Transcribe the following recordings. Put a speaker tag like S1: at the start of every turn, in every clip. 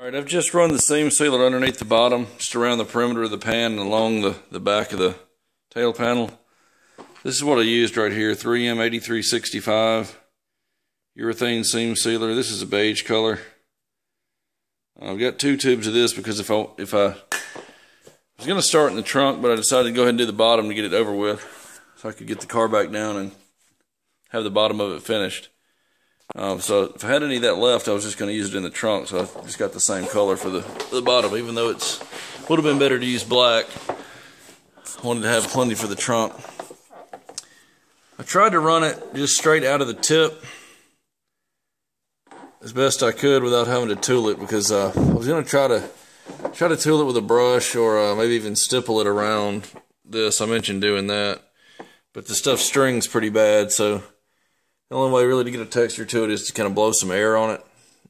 S1: Alright, I've just run the seam sealer underneath the bottom, just around the perimeter of the pan and along the back of the tail panel. This is what I used right here, 3M 8365 urethane seam sealer. This is a beige color. I've got 2 tubes of this because if I was going to start in the trunk, but I decided to go ahead and do the bottom to get it over with so I could get the car back down and have the bottom of it finished. So if I had any of that left, I was just going to use it in the trunk, so I just got the same color for the bottom, even though it would have been better to use black. I wanted to have plenty for the trunk. I tried to run it just straight out of the tip as best I could without having to tool it, because I was going to try to tool it with a brush or maybe even stipple it around this. I mentioned doing that, but the stuff strings pretty bad, so the only way really to get a texture to it is to kind of blow some air on it.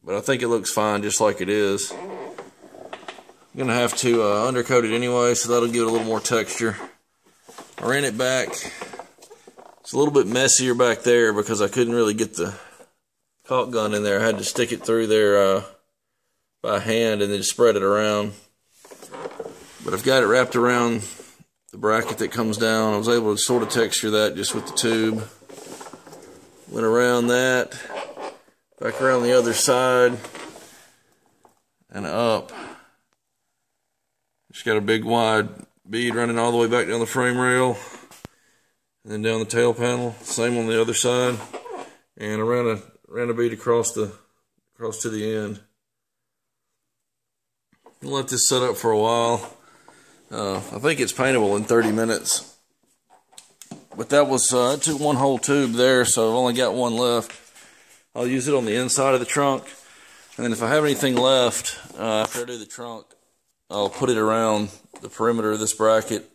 S1: But I think it looks fine just like it is. I'm going to have to undercoat it anyway, so that'll give it a little more texture. I ran it back. It's a little bit messier back there because I couldn't really get the caulk gun in there. I had to stick it through there by hand and then spread it around. But I've got it wrapped around the bracket that comes down. I was able to sort of texture that just with the tube. Went around that, back around the other side, and up. Just got a big wide bead running all the way back down the frame rail, and then down the tail panel. Same on the other side, and around a bead across to the end. I'll let this set up for a while. I think it's paintable in 30 minutes. But that was, I took 1 whole tube there, so I've only got 1 left. I'll use it on the inside of the trunk. And then if I have anything left, after I do the trunk, I'll put it around the perimeter of this bracket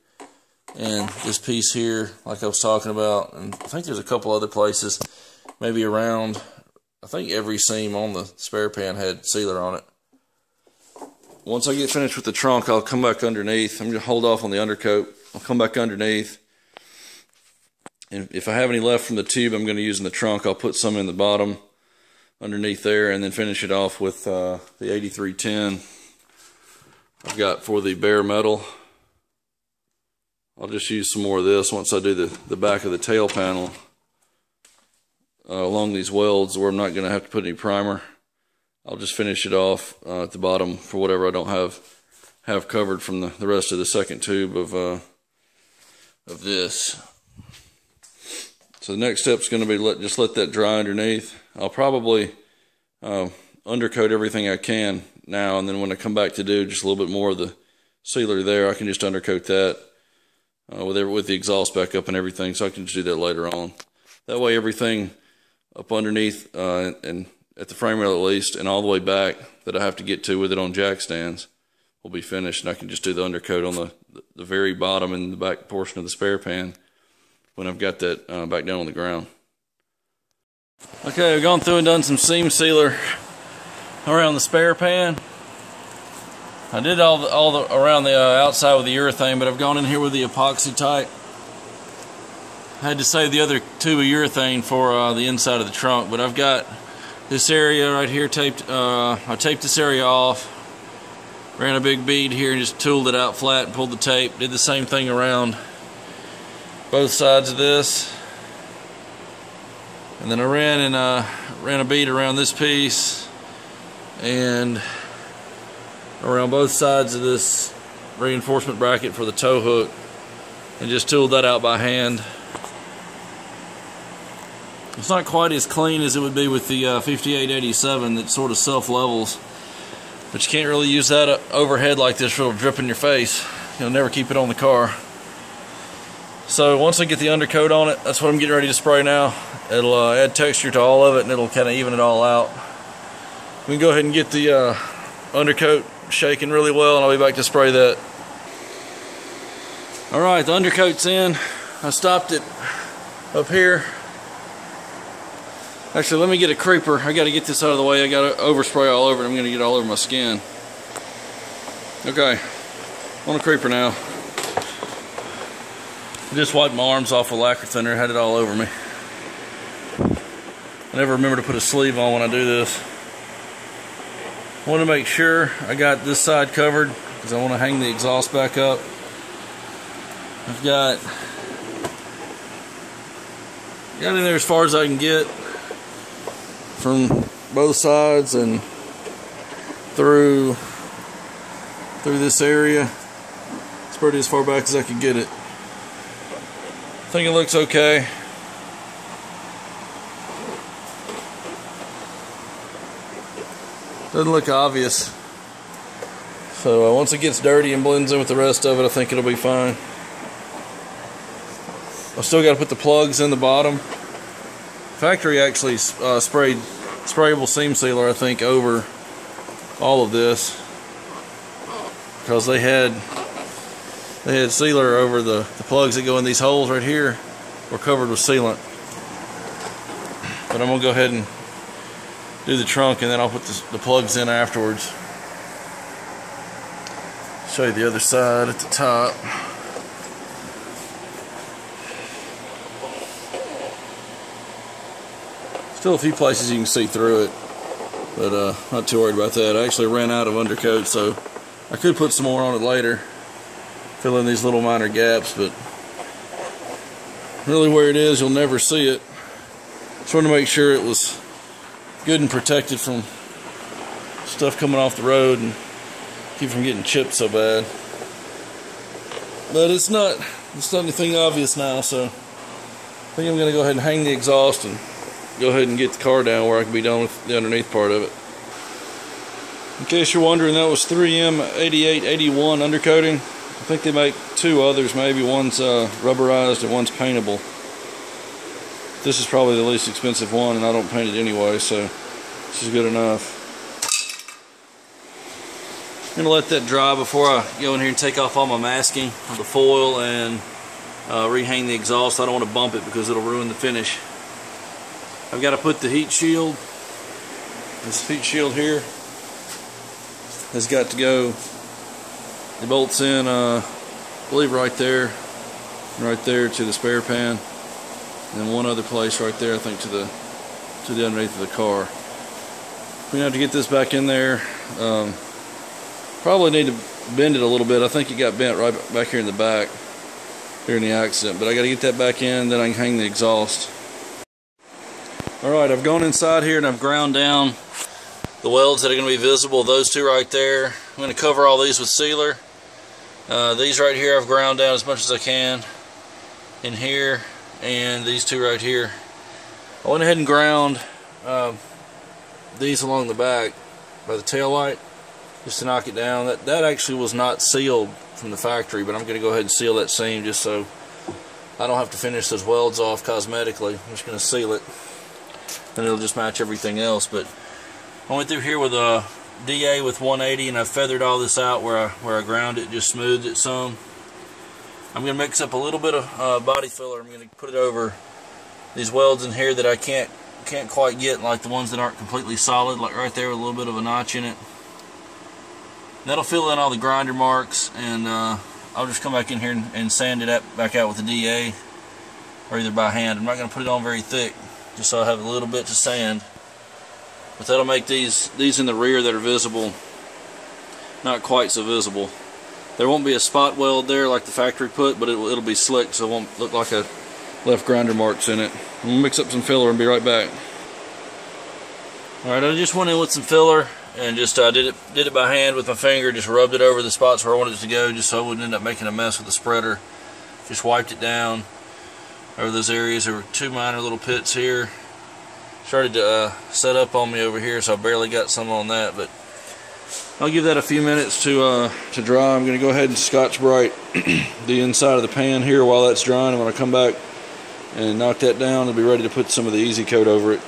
S1: and this piece here, like I was talking about. And I think there's a couple other places, maybe around, I think every seam on the spare pan had sealer on it. Once I get finished with the trunk, I'll come back underneath. I'm going to hold off on the undercoat. I'll come back underneath. And if I have any left from the tube I'm going to use in the trunk, I'll put some in the bottom underneath there and then finish it off with the 8310 I've got for the bare metal. I'll just use some more of this once I do the back of the tail panel along these welds where I'm not going to have to put any primer. I'll just finish it off at the bottom for whatever I don't have covered from the rest of the second tube of this. So the next step is going to be just let that dry underneath. I'll probably undercoat everything I can now, and then when I come back to do just a little bit more of the sealer there, I can just undercoat that with the exhaust back up and everything, so I can just do that later on. That way everything up underneath and at the frame rail at least, and all the way back that I have to get to with it on jack stands will be finished, and I can just do the undercoat on the very bottom and the back portion of the spare pan when I've got that back down on the ground. Okay, I've gone through and done some seam sealer around the spare pan. I did all the around the outside with the urethane, but I've gone in here with the epoxy type. I had to save the other tube of urethane for the inside of the trunk, but I've got this area right here taped. I taped this area off, ran a big bead here and just tooled it out flat and pulled the tape. Did the same thing around both sides of this, and then I ran a bead around this piece and around both sides of this reinforcement bracket for the tow hook, and just tooled that out by hand. It's not quite as clean as it would be with the 5887 that sort of self-levels, but you can't really use that overhead like this, or it'll drip in your face. You'll never keep it on the car. So once I get the undercoat on it, that's what I'm getting ready to spray now. It'll add texture to all of it, and it'll kind of even it all out. We can go ahead and get the undercoat shaking really well, and I'll be back to spray that. Alright, the undercoat's in. I stopped it up here. Actually, let me get a creeper. I got to get this out of the way. I got to overspray all over it. I'm going to get all over my skin. Okay, on a creeper now. I just wiped my arms off with lacquer thinner, had it all over me. I never remember to put a sleeve on when I do this. I want to make sure I got this side covered because I want to hang the exhaust back up. I've got in there as far as I can get from both sides and through this area. It's pretty as far back as I can get it. I think it looks okay. Doesn't look obvious. So once it gets dirty and blends in with the rest of it, I think it'll be fine. I've still got to put the plugs in the bottom. Factory actually sprayed sprayable seam sealer, I think, over all of this because they had sealer over the plugs that go in these holes right here were covered with sealant. But I'm gonna go ahead and do the trunk, and then I'll put the plugs in afterwards. Show you the other side at the top. Still a few places you can see through it, but not too worried about that. I actually ran out of undercoat, so I could put some more on it later, fill in these little minor gaps, but really where it is, you'll never see it. Just wanted to make sure it was good and protected from stuff coming off the road and keep from getting chipped so bad. But it's not anything obvious now, so I think I'm going to go ahead and hang the exhaust and go ahead and get the car down where I can be done with the underneath part of it. In case you're wondering, that was 3M 8881 undercoating. I think they make two others, maybe one's rubberized and one's paintable. This is probably the least expensive one, and I don't paint it anyway, so this is good enough. I'm going to let that dry before I go in here and take off all my masking of the foil and rehang the exhaust. I don't want to bump it because it'll ruin the finish. I've got to put the heat shield. This heat shield here has got to go. The bolts in, I believe right there to the spare pan. And then one other place right there, I think, to the underneath of the car. We're gonna have to get this back in there. Probably need to bend it a little bit. I think it got bent right back here in the back during the accident, but I got to get that back in, then I can hang the exhaust. Alright, I've gone inside here and I've ground down the welds that are going to be visible. Those two right there. I'm going to cover all these with sealer. These right here I've ground down as much as I can in here. And these two right here, I went ahead and ground these along the back by the tail light just to knock it down. That actually was not sealed from the factory, but I'm going to go ahead and seal that seam just so I don't have to finish those welds off cosmetically. I'm just going to seal it, and it'll just match everything else. But I went through here with a DA with 180, and I feathered all this out where I ground it, just smoothed it some. I'm going to mix up a little bit of body filler. I'm going to put it over these welds in here that I can't quite get, like the ones that aren't completely solid, like right there with a little bit of a notch in it. That'll fill in all the grinder marks, and I'll just come back in here and sand it back out with the DA, or either by hand. I'm not going to put it on very thick, just so I have a little bit to sand. But that'll make these in the rear that are visible not quite so visible. There won't be a spot weld there like the factory put, but it'll be slick, so it won't look like I left grinder marks in it. I'm going to mix up some filler and be right back. Alright, I just went in with some filler and just did it by hand with my finger, just rubbed it over the spots where I wanted it to go, just so I wouldn't end up making a mess with the spreader. Just wiped it down over those areas. There were two minor little pits here. Started to set up on me over here, so I barely got some on that, but I'll give that a few minutes to dry. I'm going to go ahead and Scotch-Brite the inside of the pan here while that's drying, and when I come back and knock that down, I'll be ready to put some of the Easy Coat over it.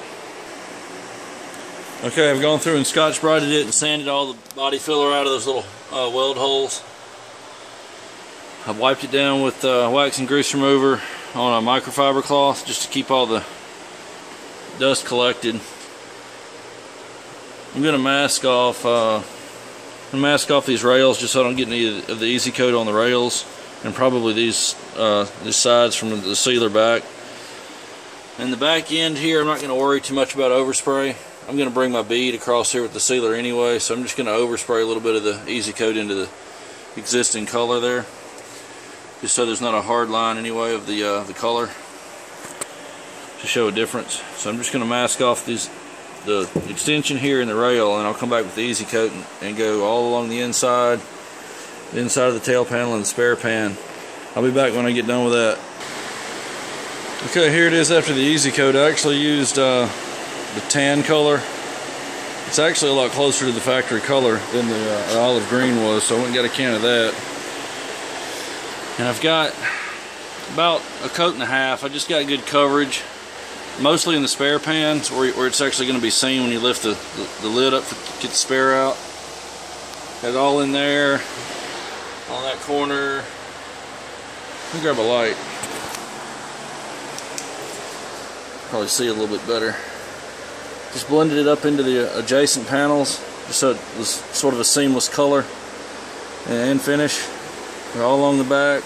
S1: Okay, I've gone through and Scotch-Brited it and sanded all the body filler out of those little weld holes. I've wiped it down with wax and grease remover on a microfiber cloth just to keep all the dust collected. I'm going to mask off these rails just so I don't get any of the Easy Coat on the rails, and probably these sides from the sealer back. And the back end here, I'm not going to worry too much about overspray. I'm going to bring my bead across here with the sealer anyway, so I'm just going to overspray a little bit of the Easy Coat into the existing color there, just so there's not a hard line anyway of the color to show a difference. So I'm just going to mask off the extension here and the rail, and I'll come back with the Easy Coat and go all along the inside of the tail panel and the spare pan. I'll be back when I get done with that. Okay, here it is after the Easy Coat. I actually used the tan color. It's actually a lot closer to the factory color than the olive green was, so I went and got a can of that. And I've got about a coat and a half. I just got good coverage, mostly in the spare pans where it's actually going to be seen when you lift the lid up to get the spare out. Got it all in there, on that corner. Let me grab a light. Probably see a little bit better. Just blended it up into the adjacent panels, just so it was sort of a seamless color and finish. All along the back.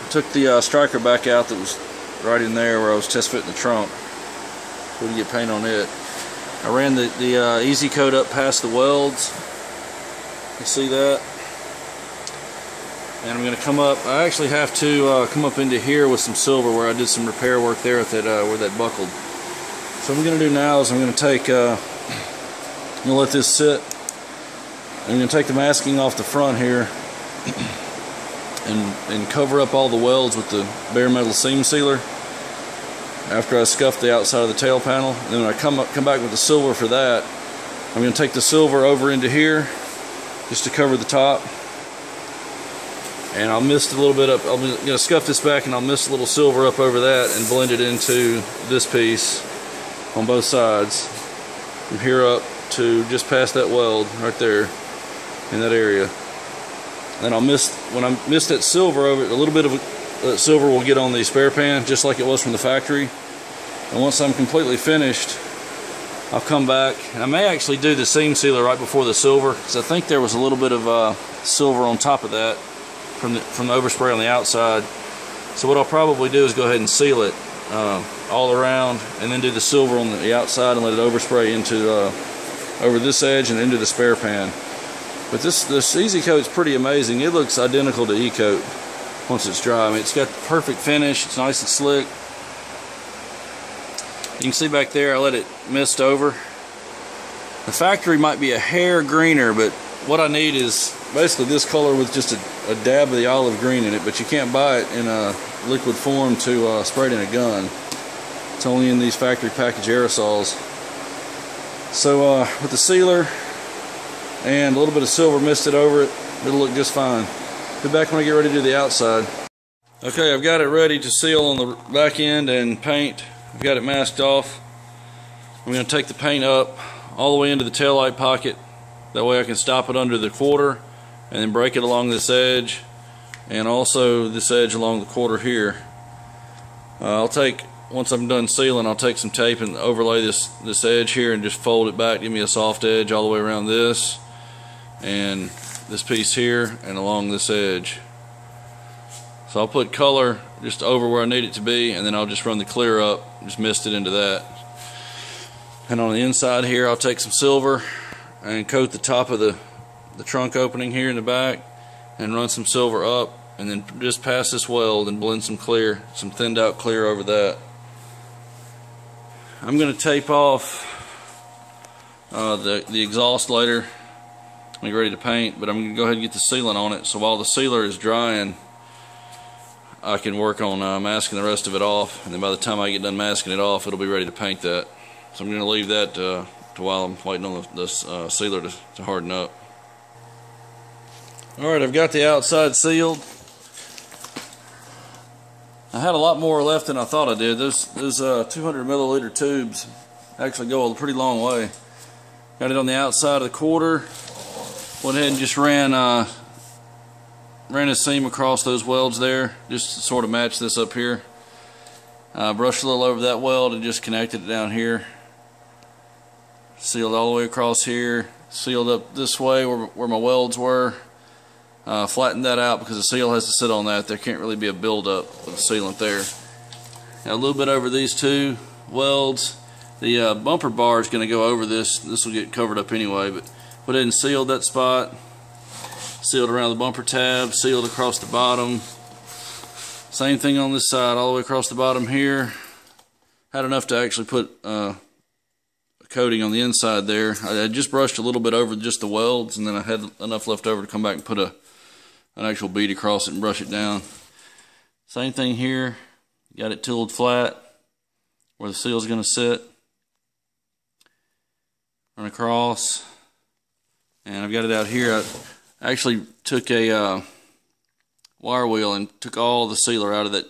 S1: Took the striker back out that was right in there where I was test fitting the trunk. Couldn't get paint on it. I ran the Easy Coat up past the welds. You see that? And I'm going to come up. I actually have to come up into here with some silver where I did some repair work there at that where that buckled. So what I'm going to do now is I'm going to take. I'm going to let this sit. I'm going to take the masking off the front here and cover up all the welds with the bare metal seam sealer. After I scuff the outside of the tail panel, and then when I come back with the silver for that, I'm going to take the silver over into here just to cover the top. And I'll mist a little bit up. I'm going to scuff this back and I'll mist a little silver up over that and blend it into this piece on both sides. From here up to just past that weld right there in that area. And then I'll mist, when I mist that silver over, a little bit of silver will get on the spare pan just like it was from the factory. And once I'm completely finished, I'll come back. And I may actually do the seam sealer right before the silver, because I think there was a little bit of silver on top of that from the overspray on the outside. So what I'll probably do is go ahead and seal it all around, and then do the silver on the outside and let it overspray into over this edge and into the spare pan. But this Easy Coat is pretty amazing. It looks identical to E-Coat once it's dry. I mean, it's got the perfect finish. It's nice and slick. You can see back there I let it mist over. The factory might be a hair greener, but what I need is basically this color with just a dab of the olive green in it, but you can't buy it in a liquid form to spray it in a gun. It's only in these factory package aerosols. So with the sealer and a little bit of silver misted over it, it'll look just fine. Be back when I get ready to do the outside. Okay, I've got it ready to seal on the back end and paint. I've got it masked off. I'm going to take the paint up all the way into the taillight pocket. That way I can stop it under the quarter and then break it along this edge, and also this edge along the quarter here. Once I'm done sealing, I'll take some tape and overlay this edge here and just fold it back, give me a soft edge all the way around this and this piece here and along this edge. So I'll put color just over where I need it to be, and then I'll just run the clear up, just mist it into that. And on the inside here, I'll take some silver and coat the top of the trunk opening here in the back and run some silver up, and then just pass this weld and blend some clear, some thinned out clear over that. I'm going to tape off the exhaust later when I get ready to paint, but I'm going to go ahead and get the sealant on it, so while the sealer is drying I can work on masking the rest of it off, and then by the time I get done masking it off, it'll be ready to paint that. So I'm going to leave that to while I'm waiting on the sealer to harden up. Alright, I've got the outside sealed. I had a lot more left than I thought I did. Those 200 milliliter tubes actually go a pretty long way. Got it on the outside of the quarter. Went ahead and just ran a seam across those welds there, just to sort of match this up here. Brushed a little over that weld and just connected it down here. Sealed all the way across here. Sealed up this way where my welds were. Flattened that out because the seal has to sit on that. There can't really be a buildup with the sealant there. Now a little bit over these two welds, The bumper bar is going to go over this. This will get covered up anyway, but went ahead and sealed that spot. Sealed around the bumper tab, sealed across the bottom. Same thing on this side, all the way across the bottom here. Had enough to actually put a coating on the inside there. I just brushed a little bit over just the welds, and then I had enough left over to come back and put an actual bead across it and brush it down. Same thing here. Got it tooled flat where the seal is going to sit. Run across, and I've got it out here. I actually took a wire wheel and took all the sealer out of that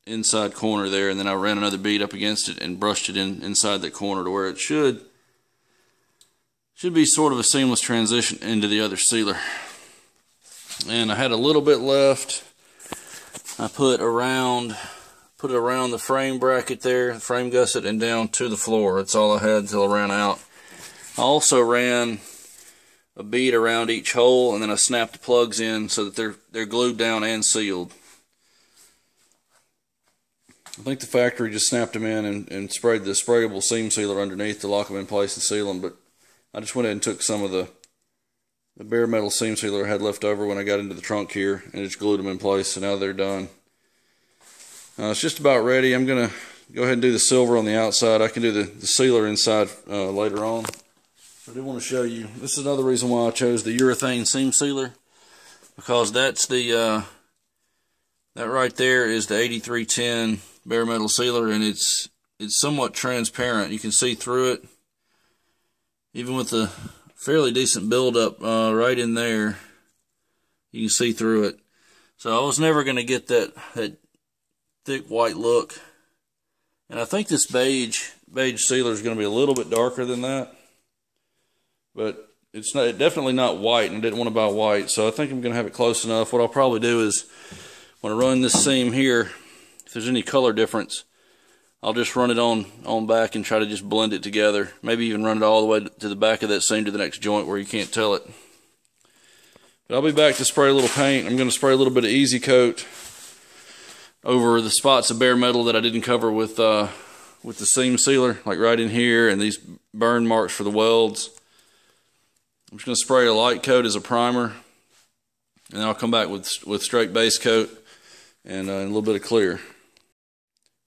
S1: inside corner there, and then I ran another bead up against it and brushed it inside that corner to where it should be sort of a seamless transition into the other sealer. And I had a little bit left. I put it around the frame bracket there, the frame gusset, and down to the floor. That's all I had until I ran out. I also ran a bead around each hole, and then I snapped the plugs in so that they're glued down and sealed. I think the factory just snapped them in and sprayed the sprayable seam sealer underneath to lock them in place and seal them, but I just went ahead and took some of the bare metal seam sealer I had left over when I got into the trunk here and just glued them in place, so now they're done. It's just about ready. I'm going to go ahead and do the silver on the outside. I can do the sealer inside later on. I do want to show you, this is another reason why I chose the urethane seam sealer, because that's that right there is the 8310 bare metal sealer, and it's somewhat transparent. You can see through it, even with the fairly decent buildup right in there. You can see through it. So I was never going to get that thick white look, and I think this beige sealer is going to be a little bit darker than that. But it's definitely not white, and I didn't want to buy white, so I think I'm going to have it close enough. What I'll probably do is, when I run this seam here, if there's any color difference, I'll just run it on back and try to just blend it together. Maybe even run it all the way to the back of that seam to the next joint where you can't tell it. But I'll be back to spray a little paint. I'm going to spray a little bit of Easy Coat over the spots of bare metal that I didn't cover with the seam sealer, like right in here, and these burn marks for the welds. I'm just going to spray a light coat as a primer, and then I'll come back with straight base coat and a little bit of clear.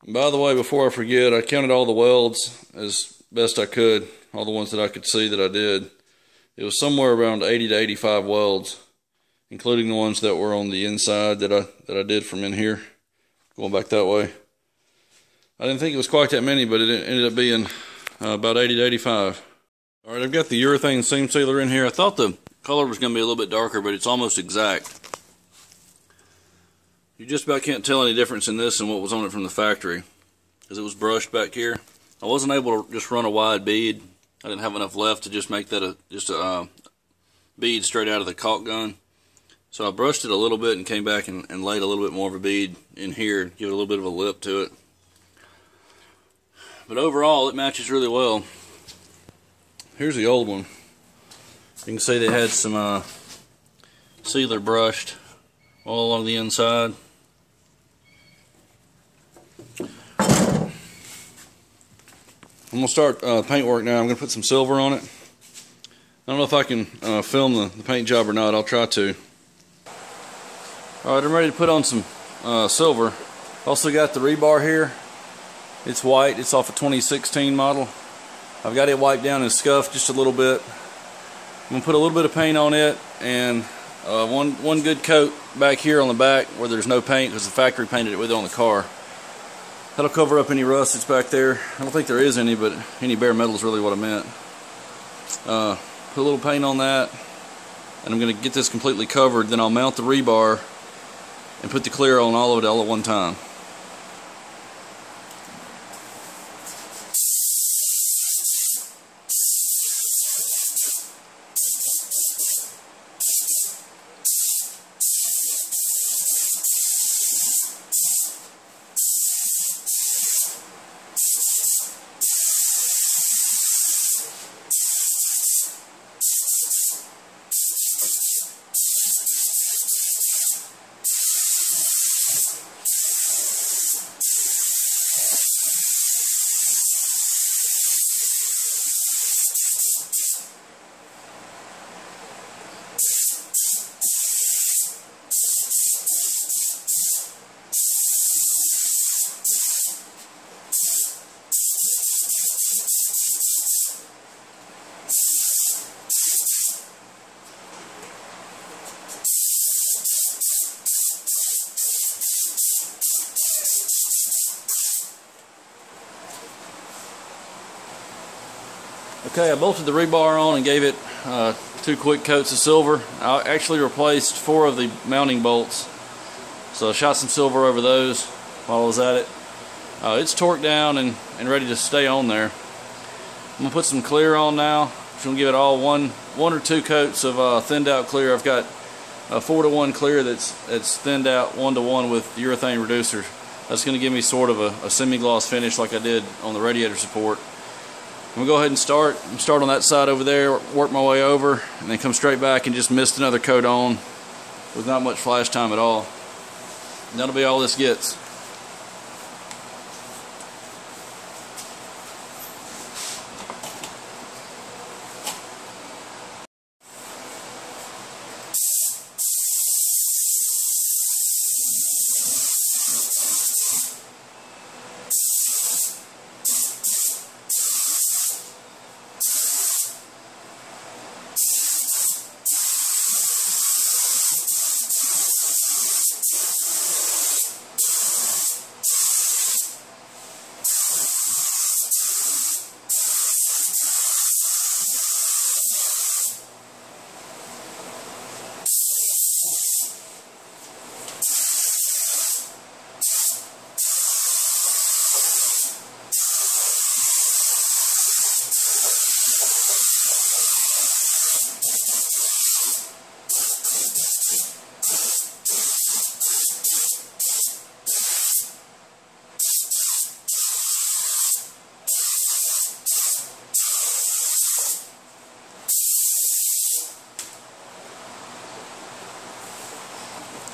S1: And by the way, before I forget, I counted all the welds as best I could, all the ones that I could see that I did. It was somewhere around 80 to 85 welds, including the ones that were on the inside that I did from in here, going back that way. I didn't think it was quite that many, but it ended up being about 80 to 85. Alright, I've got the urethane seam sealer in here. I thought the color was going to be a little bit darker, but it's almost exact. You just about can't tell any difference in this and what was on it from the factory, because it was brushed back here. I wasn't able to just run a wide bead. I didn't have enough left to just make that a bead straight out of the caulk gun. So I brushed it a little bit and came back and laid a little bit more of a bead in here, give it a little bit of a lip to it. But overall, it matches really well. Here's the old one. You can see they had some sealer brushed all along the inside. I'm going to start paint work now. I'm going to put some silver on it. I don't know if I can film the paint job or not. I'll try to. Alright, I'm ready to put on some silver. Also got the rebar here. It's white. It's off a 2016 model. I've got it wiped down and scuffed just a little bit. I'm going to put a little bit of paint on it, and one good coat back here on the back where there's no paint, because the factory painted it with it on the car. That'll cover up any rust that's back there. I don't think there is any, but any bare metal is really what I meant. Put a little paint on that, and I'm going to get this completely covered. Then I'll mount the rebar and put the clear on all of it all at one time.
S2: Okay, I bolted the rebar on and gave it 2 quick coats of silver. I actually replaced 4 of the mounting bolts, so I shot some silver over those while I was at it. It's torqued down and ready to stay on there. I'm gonna put some clear on now. Just gonna give it all one or 2 coats of thinned out clear. I've got a 4-to-1 clear that's thinned out 1-to-1 with urethane reducer. That's gonna give me sort of a semi-gloss finish like I did on the radiator support. I'm gonna go ahead and start on that side over there, work my way over, and then come straight back and just mist another coat on with not much flash time at all. And that'll be all this gets.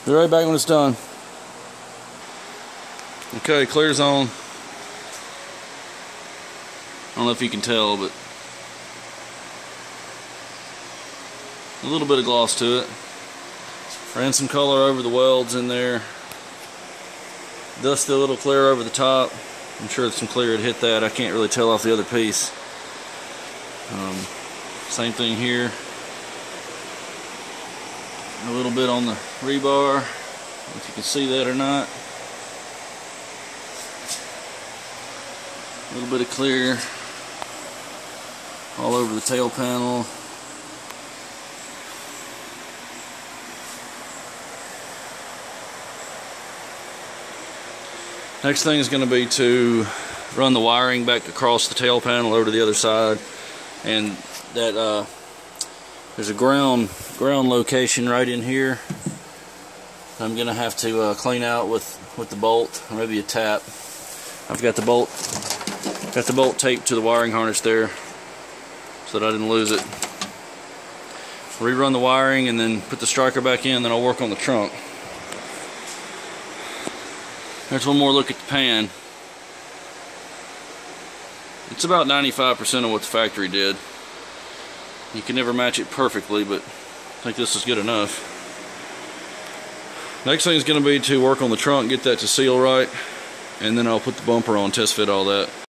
S2: Be right back when it's done. Okay, clear's on. I don't know if you can tell, but a little bit of gloss to it. Ran some color over the welds in there. Dusted a little clear over the top. I'm sure some clear had hit that. I can't really tell off the other piece. Same thing here. A little bit on the rebar, if you can see that or not. A little bit of clear all over the tail panel. Next thing is going to be to run the wiring back across the tail panel over to the other side, and that there's a ground location right in here. I'm gonna have to clean out with the bolt, or maybe a tap. I've got the bolt taped to the wiring harness there so that I didn't lose it. Rerun the wiring and then put the striker back in, then I'll work on the trunk. There's one more look at the pan. It's about 95% of what the factory did. You can never match it perfectly, but I think this is good enough. Next thing is going to be to work on the trunk, get that to seal right, and then I'll put the bumper on, test fit all that.